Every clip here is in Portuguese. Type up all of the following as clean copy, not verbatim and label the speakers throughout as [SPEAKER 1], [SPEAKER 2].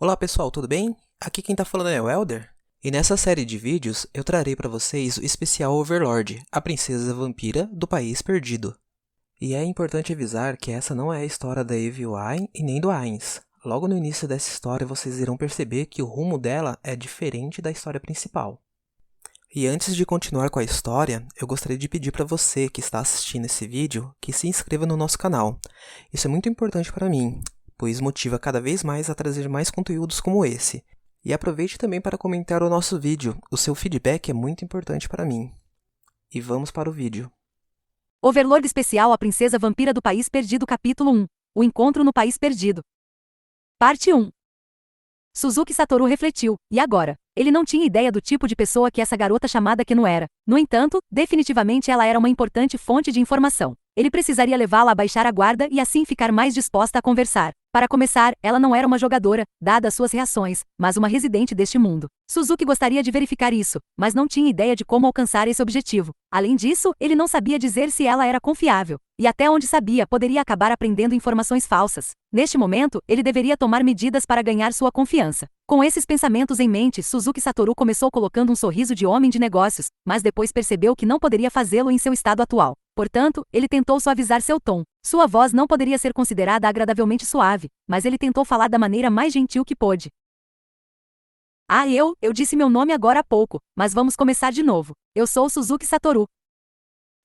[SPEAKER 1] Olá pessoal, tudo bem? Aqui quem tá falando é o Elder. E nessa série de vídeos eu trarei para vocês o especial Overlord, a princesa vampira do País Perdido. E é importante avisar que essa não é a história da Evelyn e nem do Ainz. Logo no início dessa história vocês irão perceber que o rumo dela é diferente da história principal. E antes de continuar com a história, eu gostaria de pedir para você que está assistindo esse vídeo que se inscreva no nosso canal. Isso é muito importante para mim, pois motiva cada vez mais a trazer mais conteúdos como esse. E aproveite também para comentar o nosso vídeo, o seu feedback é muito importante para mim. E vamos para o vídeo.
[SPEAKER 2] Overlord especial A Princesa Vampira do País Perdido Capítulo 1. O Encontro no País Perdido. Parte 1. Suzuki Satoru refletiu, e agora? Ele não tinha ideia do tipo de pessoa que essa garota chamada Keno era. No entanto, definitivamente ela era uma importante fonte de informação. Ele precisaria levá-la a baixar a guarda e assim ficar mais disposta a conversar. Para começar, ela não era uma jogadora, dadas suas reações, mas uma residente deste mundo. Suzuki gostaria de verificar isso, mas não tinha ideia de como alcançar esse objetivo. Além disso, ele não sabia dizer se ela era confiável. E até onde sabia, poderia acabar aprendendo informações falsas. Neste momento, ele deveria tomar medidas para ganhar sua confiança. Com esses pensamentos em mente, Suzuki Satoru começou colocando um sorriso de homem de negócios, mas depois percebeu que não poderia fazê-lo em seu estado atual. Portanto, ele tentou suavizar seu tom. Sua voz não poderia ser considerada agradavelmente suave, mas ele tentou falar da maneira mais gentil que pôde. Eu disse meu nome agora há pouco, mas vamos começar de novo. Eu sou Suzuki Satoru.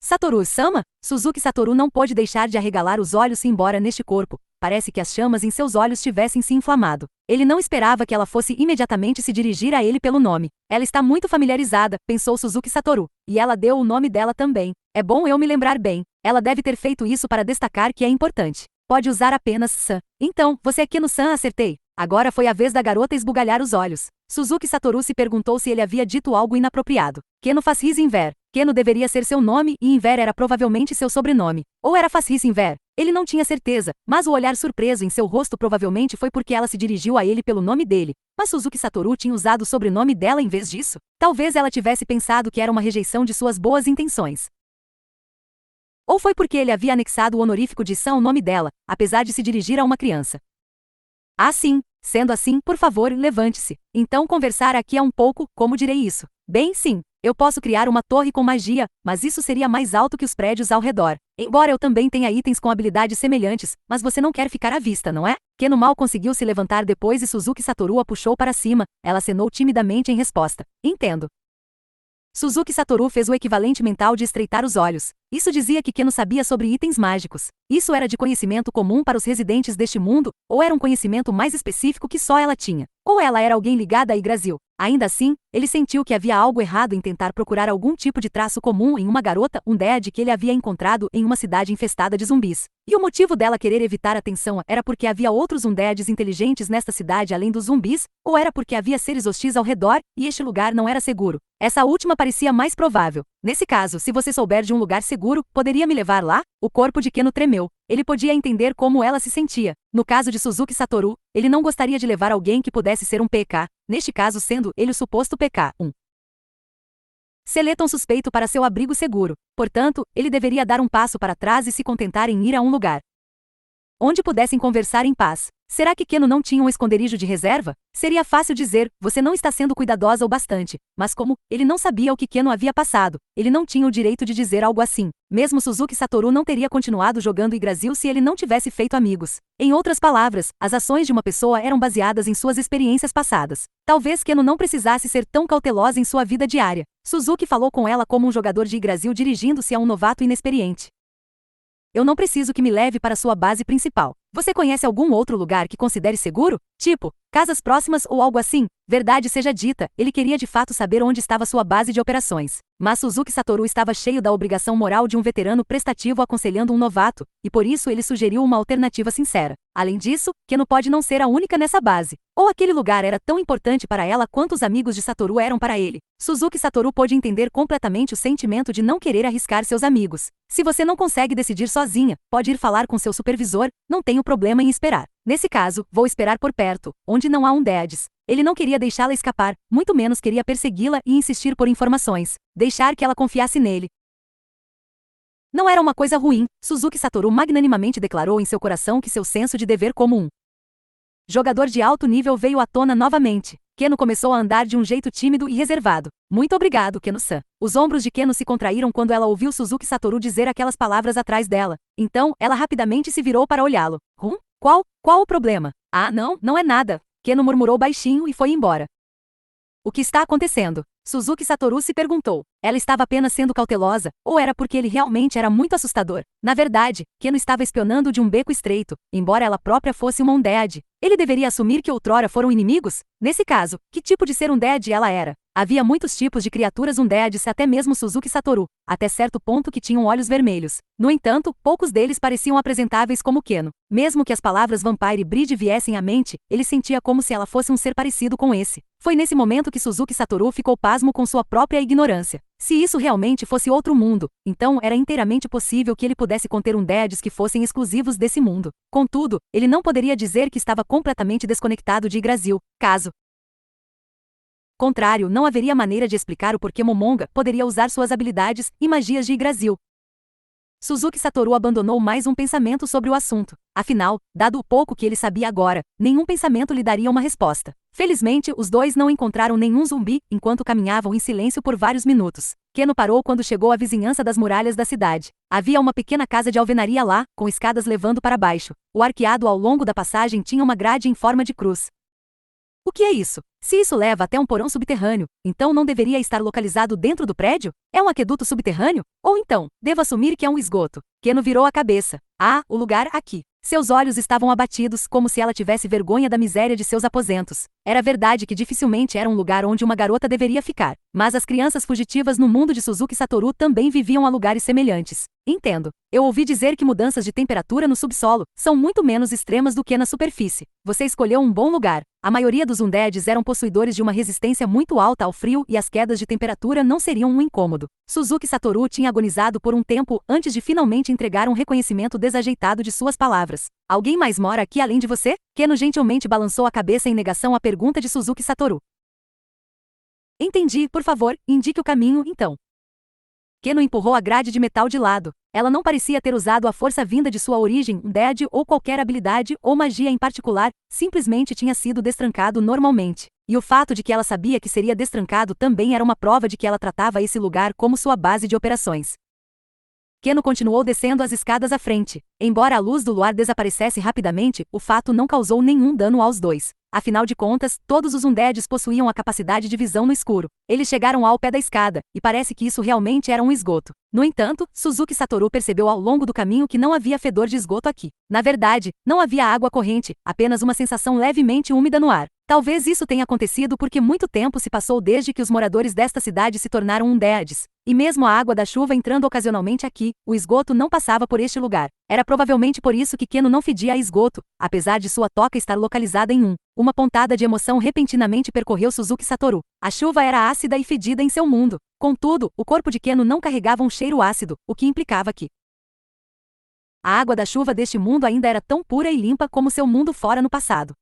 [SPEAKER 2] Satoru-sama? Suzuki Satoru não pôde deixar de arregalar os olhos embora neste corpo. Parece que as chamas em seus olhos tivessem se inflamado. Ele não esperava que ela fosse imediatamente se dirigir a ele pelo nome. Ela está muito familiarizada, pensou Suzuki Satoru. E ela deu o nome dela também. É bom eu me lembrar bem. Ela deve ter feito isso para destacar que é importante. Pode usar apenas San. Então, você é Keno-san, acertei. Agora foi a vez da garota esbugalhar os olhos. Suzuki Satoru se perguntou se ele havia dito algo inapropriado. Keno faz Inver. Keno deveria ser seu nome e Inver era provavelmente seu sobrenome. Ou era faz Inver? Ele não tinha certeza, mas o olhar surpreso em seu rosto provavelmente foi porque ela se dirigiu a ele pelo nome dele. Mas Suzuki Satoru tinha usado o sobrenome dela em vez disso? Talvez ela tivesse pensado que era uma rejeição de suas boas intenções. Ou foi porque ele havia anexado o honorífico de San ao nome dela, apesar de se dirigir a uma criança. Ah, sim. Sendo assim, por favor, levante-se. Então conversar aqui é um pouco, como direi isso? Bem, sim. Eu posso criar uma torre com magia, mas isso seria mais alto que os prédios ao redor. Embora eu também tenha itens com habilidades semelhantes, mas você não quer ficar à vista, não é? Keno mal conseguiu se levantar depois e Suzuki Satoru a puxou para cima. Ela acenou timidamente em resposta. Entendo. Suzuki Satoru fez o equivalente mental de estreitar os olhos. Isso dizia que Keno sabia sobre itens mágicos. Isso era de conhecimento comum para os residentes deste mundo, ou era um conhecimento mais específico que só ela tinha? Ou ela era alguém ligada a Yggdrasil? Ainda assim, ele sentiu que havia algo errado em tentar procurar algum tipo de traço comum em uma garota, um dead que ele havia encontrado em uma cidade infestada de zumbis. E o motivo dela querer evitar atenção era porque havia outros undeads inteligentes nesta cidade além dos zumbis, ou era porque havia seres hostis ao redor e este lugar não era seguro? Essa última parecia mais provável. Nesse caso, se você souber de um lugar seguro, poderia me levar lá? O corpo de Keno tremeu. Ele podia entender como ela se sentia. No caso de Suzuki Satoru, ele não gostaria de levar alguém que pudesse ser um PK, neste caso sendo ele o suposto PK, um seleton suspeito para seu abrigo seguro. Portanto, ele deveria dar um passo para trás e se contentar em ir a um lugar onde pudessem conversar em paz. Será que Keno não tinha um esconderijo de reserva? Seria fácil dizer, você não está sendo cuidadosa o bastante. Mas como ele não sabia o que Keno havia passado, ele não tinha o direito de dizer algo assim. Mesmo Suzuki Satoru não teria continuado jogando Yggdrasil se ele não tivesse feito amigos. Em outras palavras, as ações de uma pessoa eram baseadas em suas experiências passadas. Talvez Keno não precisasse ser tão cautelosa em sua vida diária. Suzuki falou com ela como um jogador de Yggdrasil dirigindo-se a um novato inexperiente. Eu não preciso que me leve para sua base principal. Você conhece algum outro lugar que considere seguro? Tipo, casas próximas ou algo assim? Verdade seja dita, ele queria de fato saber onde estava sua base de operações. Mas Suzuki Satoru estava cheio da obrigação moral de um veterano prestativo aconselhando um novato, e por isso ele sugeriu uma alternativa sincera. Além disso, Keno pode não ser a única nessa base. Ou aquele lugar era tão importante para ela quanto os amigos de Satoru eram para ele. Suzuki Satoru pôde entender completamente o sentimento de não querer arriscar seus amigos. Se você não consegue decidir sozinha, pode ir falar com seu supervisor, não tenho problema em esperar. Nesse caso, vou esperar por perto, onde não há undeads. Ele não queria deixá-la escapar, muito menos queria persegui-la e insistir por informações. Deixar que ela confiasse nele. Não era uma coisa ruim, Suzuki Satoru magnanimamente declarou em seu coração que seu senso de dever como um jogador de alto nível veio à tona novamente. Keno começou a andar de um jeito tímido e reservado. Muito obrigado, Keno-san. Os ombros de Keno se contraíram quando ela ouviu Suzuki Satoru dizer aquelas palavras atrás dela. Então, ela rapidamente se virou para olhá-lo. Qual o problema? Ah, não é nada. Keno murmurou baixinho e foi embora. O que está acontecendo? Suzuki Satoru se perguntou. Ela estava apenas sendo cautelosa, ou era porque ele realmente era muito assustador? Na verdade, Keno estava espionando de um beco estreito, embora ela própria fosse uma undead. Ele deveria assumir que outrora foram inimigos? Nesse caso, que tipo de ser undead ela era? Havia muitos tipos de criaturas undeads, até mesmo Suzuki Satoru, até certo ponto que tinham olhos vermelhos. No entanto, poucos deles pareciam apresentáveis como Keno. Mesmo que as palavras Vampire Bride viessem à mente, ele sentia como se ela fosse um ser parecido com esse. Foi nesse momento que Suzuki Satoru ficou pasmo com sua própria ignorância. Se isso realmente fosse outro mundo, então era inteiramente possível que ele pudesse conter undeads que fossem exclusivos desse mundo. Contudo, ele não poderia dizer que estava completamente desconectado de Yggdrasil. Caso contrário, não haveria maneira de explicar o porquê Momonga poderia usar suas habilidades e magias de Yggdrasil. Suzuki Satoru abandonou mais um pensamento sobre o assunto. Afinal, dado o pouco que ele sabia agora, nenhum pensamento lhe daria uma resposta. Felizmente, os dois não encontraram nenhum zumbi enquanto caminhavam em silêncio por vários minutos. Keno parou quando chegou à vizinhança das muralhas da cidade. Havia uma pequena casa de alvenaria lá, com escadas levando para baixo. O arqueado ao longo da passagem tinha uma grade em forma de cruz. O que é isso? Se isso leva até um porão subterrâneo, então não deveria estar localizado dentro do prédio? É um aqueduto subterrâneo? Ou então, devo assumir que é um esgoto? Keno virou a cabeça. Ah, o lugar aqui. Seus olhos estavam abatidos, como se ela tivesse vergonha da miséria de seus aposentos. Era verdade que dificilmente era um lugar onde uma garota deveria ficar. Mas as crianças fugitivas no mundo de Suzuki Satoru também viviam a lugares semelhantes. Entendo. Eu ouvi dizer que mudanças de temperatura no subsolo são muito menos extremas do que na superfície. Você escolheu um bom lugar. A maioria dos undeads eram possuidores de uma resistência muito alta ao frio e as quedas de temperatura não seriam um incômodo. Suzuki Satoru tinha agonizado por um tempo antes de finalmente entregar um reconhecimento desajeitado de suas palavras. Alguém mais mora aqui além de você? Keno gentilmente balançou a cabeça em negação à pergunta de Suzuki Satoru. Entendi, por favor, indique o caminho, então. Keno empurrou a grade de metal de lado. Ela não parecia ter usado a força vinda de sua origem, undead ou qualquer habilidade ou magia em particular, simplesmente tinha sido destrancado normalmente. E o fato de que ela sabia que seria destrancado também era uma prova de que ela tratava esse lugar como sua base de operações. Keno continuou descendo as escadas à frente. Embora a luz do luar desaparecesse rapidamente, o fato não causou nenhum dano aos dois. Afinal de contas, todos os undeads possuíam a capacidade de visão no escuro. Eles chegaram ao pé da escada, e parece que isso realmente era um esgoto. No entanto, Suzuki Satoru percebeu ao longo do caminho que não havia fedor de esgoto aqui. Na verdade, não havia água corrente, apenas uma sensação levemente úmida no ar. Talvez isso tenha acontecido porque muito tempo se passou desde que os moradores desta cidade se tornaram undeads. E mesmo a água da chuva entrando ocasionalmente aqui, o esgoto não passava por este lugar. Era provavelmente por isso que Keno não fedia a esgoto, apesar de sua toca estar localizada em Uma pontada de emoção repentinamente percorreu Suzuki Satoru. A chuva era ácida e fedida em seu mundo. Contudo, o corpo de Keno não carregava um cheiro ácido, o que implicava que a água da chuva deste mundo ainda era tão pura e limpa como seu mundo fora no passado.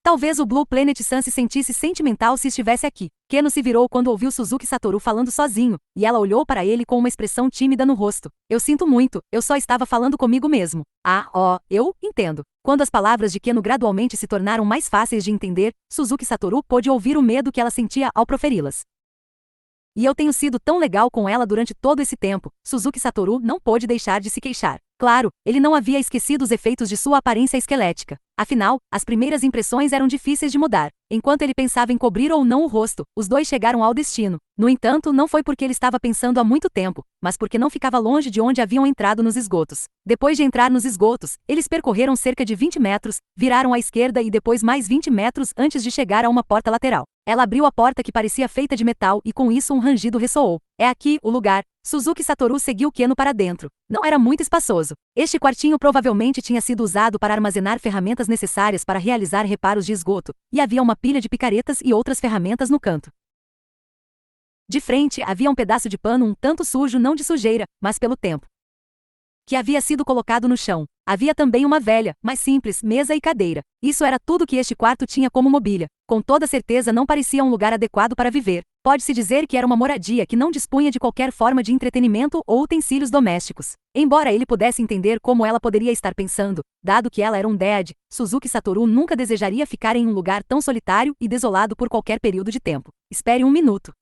[SPEAKER 2] Talvez o Blue Planet Sun se sentisse sentimental se estivesse aqui. Keno se virou quando ouviu Suzuki Satoru falando sozinho, e ela olhou para ele com uma expressão tímida no rosto. Eu sinto muito, eu só estava falando comigo mesmo. Eu entendo. Quando as palavras de Keno gradualmente se tornaram mais fáceis de entender, Suzuki Satoru pôde ouvir o medo que ela sentia ao proferi-las. E eu tenho sido tão legal com ela durante todo esse tempo. Suzuki Satoru não pôde deixar de se queixar. Claro, ele não havia esquecido os efeitos de sua aparência esquelética. Afinal, as primeiras impressões eram difíceis de mudar. Enquanto ele pensava em cobrir ou não o rosto, os dois chegaram ao destino. No entanto, não foi porque ele estava pensando há muito tempo, mas porque não ficava longe de onde haviam entrado nos esgotos. Depois de entrar nos esgotos, eles percorreram cerca de 20 metros, viraram à esquerda e depois mais 20 metros antes de chegar a uma porta lateral. Ela abriu a porta que parecia feita de metal e com isso um rangido ressoou. É aqui o lugar. Suzuki Satoru seguiu Keno para dentro. Não era muito espaçoso. Este quartinho provavelmente tinha sido usado para armazenar ferramentas necessárias para realizar reparos de esgoto, e havia uma pilha de picaretas e outras ferramentas no canto. De frente havia um pedaço de pano um tanto sujo, não de sujeira, mas pelo tempo que havia sido colocado no chão. Havia também uma velha, mas simples, mesa e cadeira. Isso era tudo que este quarto tinha como mobília. Com toda certeza não parecia um lugar adequado para viver. Pode-se dizer que era uma moradia que não dispunha de qualquer forma de entretenimento ou utensílios domésticos. Embora ele pudesse entender como ela poderia estar pensando, dado que ela era um dead, Suzuki Satoru nunca desejaria ficar em um lugar tão solitário e desolado por qualquer período de tempo. Espere um minuto.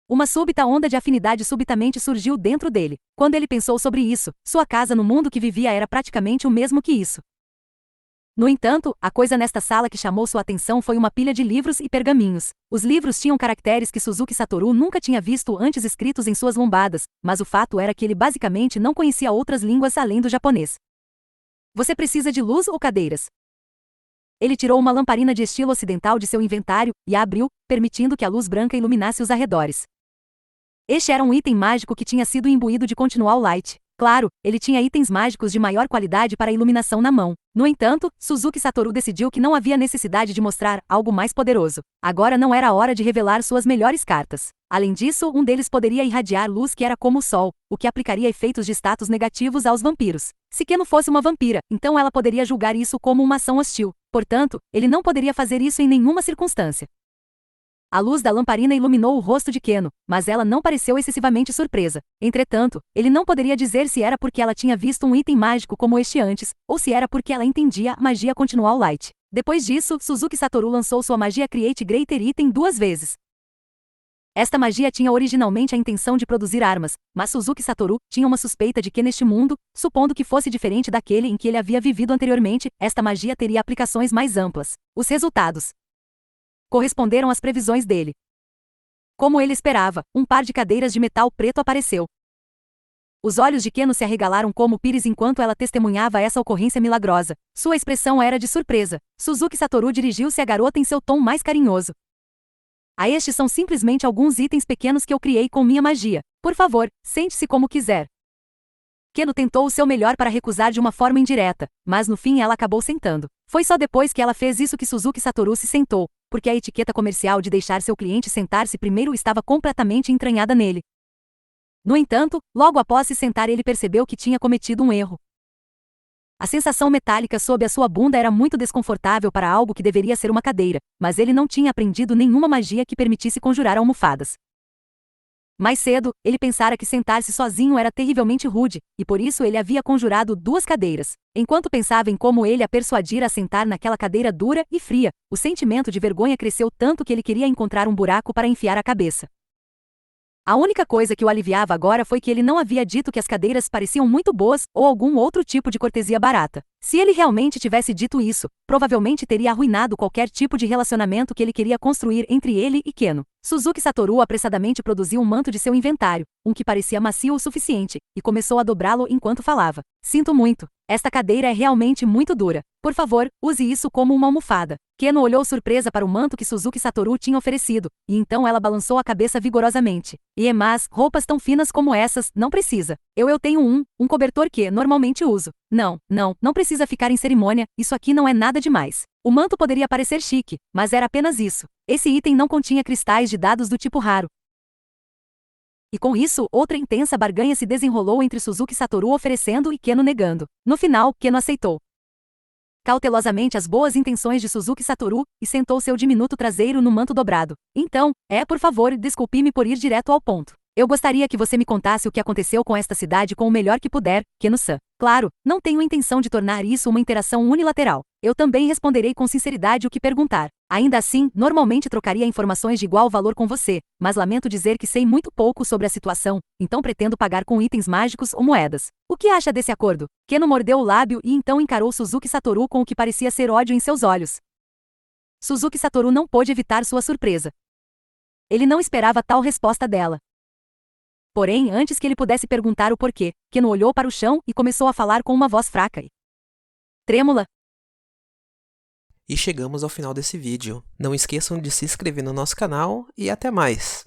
[SPEAKER 2] Uma súbita onda de afinidade subitamente surgiu dentro dele. Quando ele pensou sobre isso, sua casa no mundo que vivia era praticamente o mesmo que isso. No entanto, a coisa nesta sala que chamou sua atenção foi uma pilha de livros e pergaminhos. Os livros tinham caracteres que Suzuki Satoru nunca tinha visto antes escritos em suas lombadas, mas o fato era que ele basicamente não conhecia outras línguas além do japonês. Você precisa de luz ou cadeiras? Ele tirou uma lamparina de estilo ocidental de seu inventário e a abriu, permitindo que a luz branca iluminasse os arredores. Este era um item mágico que tinha sido imbuído de Continual Light. Claro, ele tinha itens mágicos de maior qualidade para iluminação na mão. No entanto, Suzuki Satoru decidiu que não havia necessidade de mostrar algo mais poderoso. Agora não era a hora de revelar suas melhores cartas. Além disso, um deles poderia irradiar luz que era como o sol, o que aplicaria efeitos de status negativos aos vampiros. Se Keno fosse uma vampira, então ela poderia julgar isso como uma ação hostil. Portanto, ele não poderia fazer isso em nenhuma circunstância. A luz da lamparina iluminou o rosto de Keno, mas ela não pareceu excessivamente surpresa. Entretanto, ele não poderia dizer se era porque ela tinha visto um item mágico como este antes, ou se era porque ela entendia a magia Continual Light. Depois disso, Suzuki Satoru lançou sua magia Create Greater Item 2 vezes. Esta magia tinha originalmente a intenção de produzir armas, mas Suzuki Satoru tinha uma suspeita de que neste mundo, supondo que fosse diferente daquele em que ele havia vivido anteriormente, esta magia teria aplicações mais amplas. Os resultados corresponderam às previsões dele. Como ele esperava, um par de cadeiras de metal preto apareceu. Os olhos de Keno se arregalaram como pires enquanto ela testemunhava essa ocorrência milagrosa. Sua expressão era de surpresa. Suzuki Satoru dirigiu-se à garota em seu tom mais carinhoso. Estes são simplesmente alguns itens pequenos que eu criei com minha magia. Por favor, sente-se como quiser. Keno tentou o seu melhor para recusar de uma forma indireta, mas no fim ela acabou sentando. Foi só depois que ela fez isso que Suzuki Satoru se sentou, porque a etiqueta comercial de deixar seu cliente sentar-se primeiro estava completamente entranhada nele. No entanto, logo após se sentar ele percebeu que tinha cometido um erro. A sensação metálica sob a sua bunda era muito desconfortável para algo que deveria ser uma cadeira, mas ele não tinha aprendido nenhuma magia que permitisse conjurar almofadas. Mais cedo, ele pensara que sentar-se sozinho era terrivelmente rude, e por isso ele havia conjurado 2 cadeiras. Enquanto pensava em como ele a persuadir a sentar naquela cadeira dura e fria, o sentimento de vergonha cresceu tanto que ele queria encontrar um buraco para enfiar a cabeça. A única coisa que o aliviava agora foi que ele não havia dito que as cadeiras pareciam muito boas ou algum outro tipo de cortesia barata. Se ele realmente tivesse dito isso, provavelmente teria arruinado qualquer tipo de relacionamento que ele queria construir entre ele e Keno. Suzuki Satoru apressadamente produziu um manto de seu inventário, um que parecia macio o suficiente, e começou a dobrá-lo enquanto falava. Sinto muito. Esta cadeira é realmente muito dura. Por favor, use isso como uma almofada. Keno olhou surpresa para o manto que Suzuki Satoru tinha oferecido, e então ela balançou a cabeça vigorosamente. Mas, roupas tão finas como essas, não precisa. Eu tenho um cobertor que normalmente uso. Não precisa ficar em cerimônia, isso aqui não é nada demais. O manto poderia parecer chique, mas era apenas isso. Esse item não continha cristais de dados do tipo raro. E com isso, outra intensa barganha se desenrolou entre Suzuki Satoru oferecendo e Keno negando. No final, Keno aceitou cautelosamente as boas intenções de Suzuki Satoru, e sentou seu diminuto traseiro no manto dobrado. Então, por favor, desculpe-me por ir direto ao ponto. Eu gostaria que você me contasse o que aconteceu com esta cidade com o melhor que puder, Keno-san. Claro, não tenho intenção de tornar isso uma interação unilateral. Eu também responderei com sinceridade o que perguntar. Ainda assim, normalmente trocaria informações de igual valor com você, mas lamento dizer que sei muito pouco sobre a situação, então pretendo pagar com itens mágicos ou moedas. O que acha desse acordo? Keno mordeu o lábio e então encarou Suzuki Satoru com o que parecia ser ódio em seus olhos. Suzuki Satoru não pôde evitar sua surpresa. Ele não esperava tal resposta dela. Porém, antes que ele pudesse perguntar o porquê, Keno olhou para o chão e começou a falar com uma voz fraca e trêmula.
[SPEAKER 1] E chegamos ao final desse vídeo. Não esqueçam de se inscrever no nosso canal e até mais!